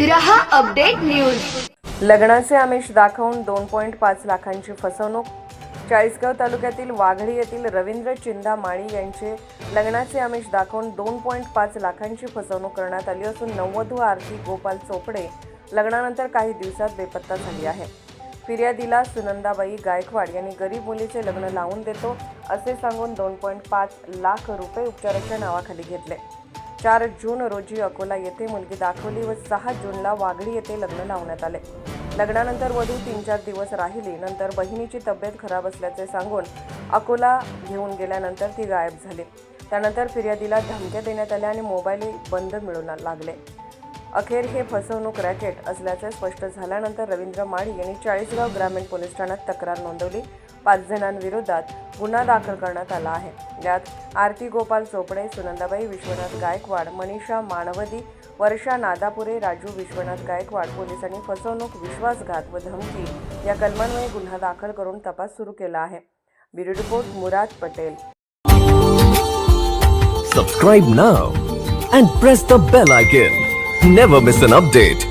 रहा update news. लग्नाचे आमिष दाखवून 2.5 लाखांची फसवणूक। चाळीसगाव तालुक्यातील वाघडी येथील रवींद्र चिंदामाळी यांचे लग्नाचे आमिष दाखवून 2.5 लाखांची फसवणूक करण्यात आली असून नववधू आरती गोपाल चोपडे लग्नानंतर काही दिवसात बेपत्ता झाली आहे। फिर्यादीला सुनंदाबाई गायकवाड यांनी गरीब मुलीचे लग्न लावून देतो असे सांगून 2.5 लाख रुपये उपचाराच्या नावाखाली घेतले। 4 जून रोजी अकोला येथे मुलगी दाखवली व 6 जूनला वाघडी येथे लग्न लावण्यात आले। लग्नानंतर वधू 3-4 दिवस राहिली। नंतर बहिणीची तब्येत खराब असल्याचे सांगून अकोला घेऊन गेल्यानंतर ती गायब झाली। त्यानंतर फिर्यादीला धमक्या देण्यात आल्या आणि मोबाईल बंद मिळू लागले। अखेर हे फसवणूक रॅकेट असल्याचे स्पष्ट झाल्यानंतर रवींद्र माळी यांनी चाळीसगाव ग्रामीण पोलीस ठाण्यात तक्रार नोंदवली। 5 जणांविरोधात गुन्हा दाखल करण्यात आला आहे। यात आरती गोपाल चोपडे, सुनंदाबाई विश्वनाथ गायकवाड, मनीषा मानवदी, वर्षा नादापुरे, राजू विश्वनाथ गायकवाड पोलिसांनी फसवणूक, विश्वासघात व धमकी या कलमांवर गुन्हा दाखल करून तपास सुरू केला आहे। Bureau report Murad Patel. Subscribe now and press the bell icon. Never miss an update.